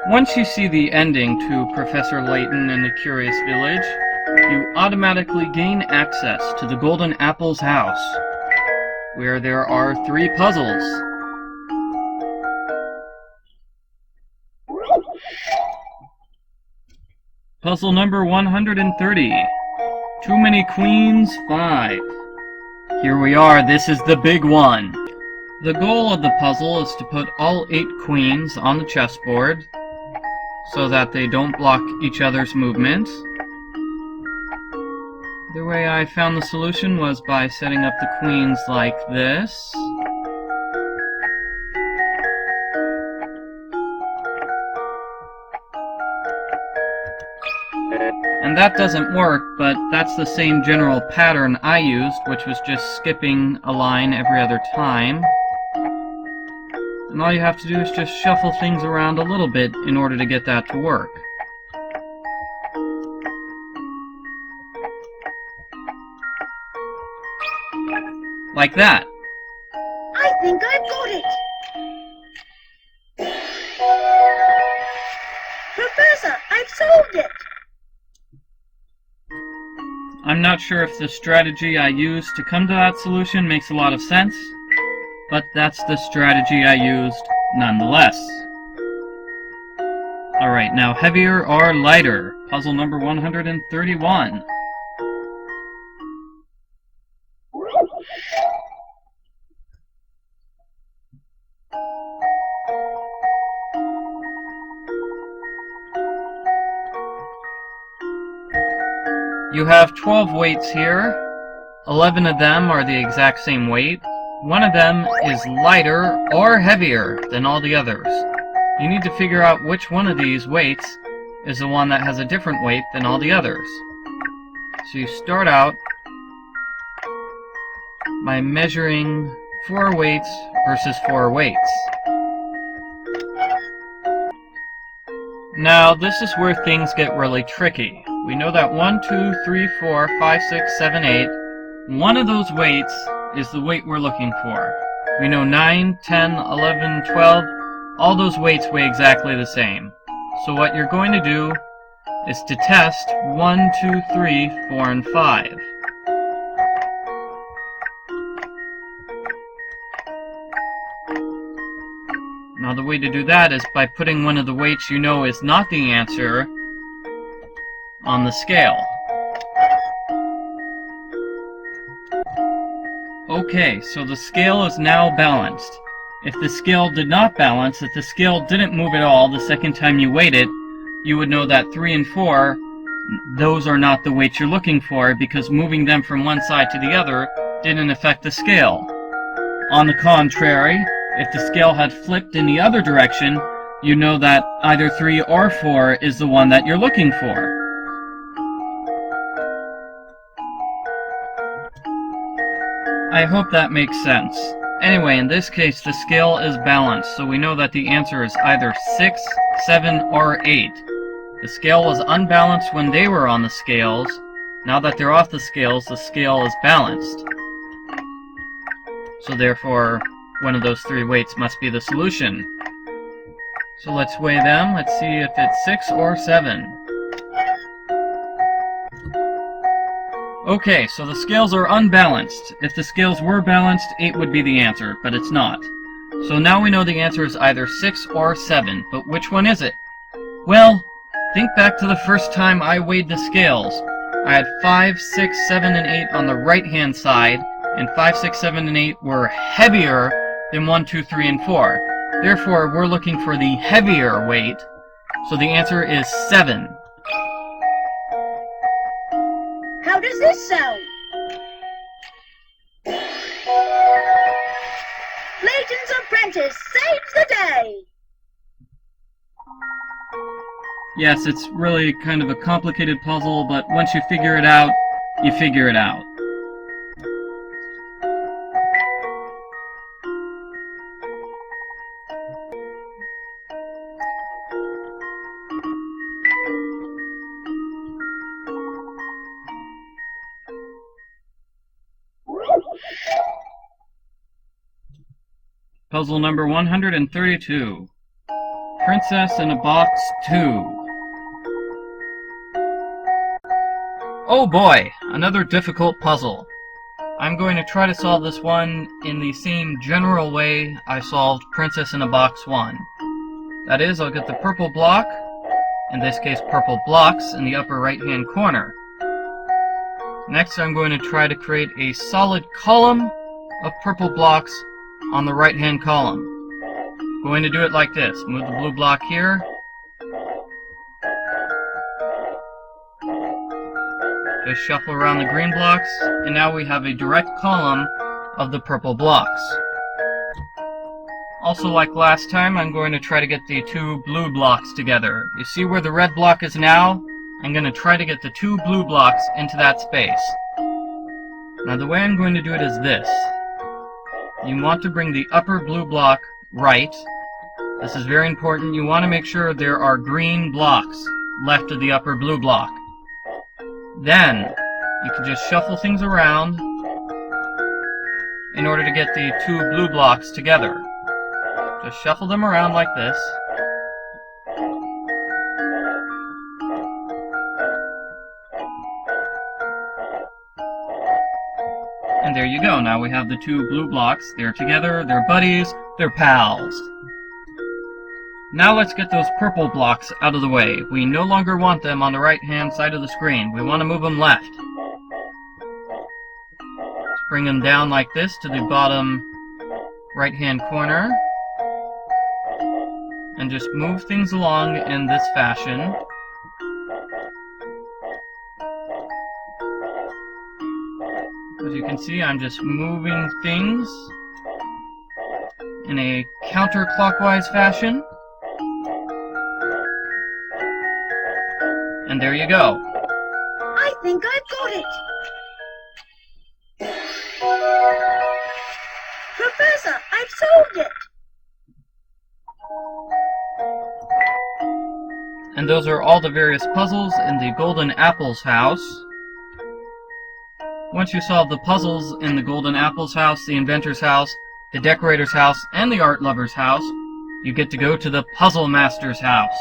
Once you see the ending to Professor Layton and the Curious Village, you automatically gain access to the Golden Apple's house, where there are 3 puzzles. Puzzle number 130. Too many queens, 5. Here we are, this is the big one. The goal of the puzzle is to put all 8 queens on the chessboard so that they don't block each other's movement. The way I found the solution was by setting up the queens like this. And that doesn't work, but that's the same general pattern I used, which was just skipping a line every other time. And all you have to do is just shuffle things around a little bit in order to get that to work. Like that. I think I've got it! Professor, I've solved it! I'm not sure if the strategy I used to come to that solution makes a lot of sense, but that's the strategy I used nonetheless. Alright, now heavier or lighter? Puzzle number 131. You have 12 weights here. 11 of them are the exact same weight. One of them is lighter or heavier than all the others. You need to figure out which one of these weights is the one that has a different weight than all the others. So you start out by measuring 4 weights versus 4 weights. Now, this is where things get really tricky. We know that 1, 2, 3, 4, 5, 6, 7, 8, one of those weights is the weight we're looking for. We know 9, 10, 11, 12, all those weights weigh exactly the same. So what you're going to do is to test 1, 2, 3, 4, and 5. Now the way to do that is by putting one of the weights you know is not the answer on the scale. Okay, so the scale is now balanced. If the scale did not balance, if the scale didn't move at all the second time you weighed it, you would know that 3 and 4, those are not the weights you're looking for, because moving them from one side to the other didn't affect the scale. On the contrary, if the scale had flipped in the other direction, you know that either 3 or 4 is the one that you're looking for. I hope that makes sense. Anyway, in this case, the scale is balanced, so we know that the answer is either 6, 7, or 8. The scale was unbalanced when they were on the scales. Now that they're off the scale is balanced. So therefore, one of those 3 weights must be the solution. So let's weigh them. Let's see if it's 6 or 7. Okay, so the scales are unbalanced. If the scales were balanced, 8 would be the answer, but it's not. So now we know the answer is either 6 or 7, but which one is it? Well, think back to the first time I weighed the scales. I had 5, 6, 7, and 8 on the right-hand side, and 5, 6, 7, and 8 were heavier than 1, 2, 3, and 4. Therefore, we're looking for the heavier weight, so the answer is 7. How does this sound? Layton's apprentice saves the day! Yes, it's really kind of a complicated puzzle, but once you figure it out, you figure it out. Puzzle number 132. Princess in a Box 2. Oh boy, another difficult puzzle. I'm going to try to solve this one in the same general way I solved Princess in a Box 1. That is, I'll get the purple block, in this case purple blocks, in the upper right hand corner. Next I'm going to try to create a solid column of purple blocks on the right hand column. I'm going to do it like this. Move the blue block here. Just shuffle around the green blocks, and now we have a direct column of the purple blocks. Also, like last time, I'm going to try to get the two blue blocks together. You see where the red block is now? I'm going to try to get the two blue blocks into that space. Now the way I'm going to do it is this. You want to bring the upper blue block right. This is very important. You want to make sure there are green blocks left of the upper blue block. Then, you can just shuffle things around in order to get the two blue blocks together. Just shuffle them around like this. And there you go. Now we have the two blue blocks. They're together, they're buddies, they're pals. Now let's get those purple blocks out of the way. We no longer want them on the right-hand side of the screen. We want to move them left. Let's bring them down like this to the bottom right-hand corner. And just move things along in this fashion. As you can see, I'm just moving things in a counterclockwise fashion. And there you go. I think I've got it. Professor, I've solved it. And those are all the various puzzles in the Golden Apples house. Once you solve the puzzles in the Golden Apples house, the Inventor's house, the Decorator's house, and the Art Lover's house, you get to go to the Puzzle Master's house.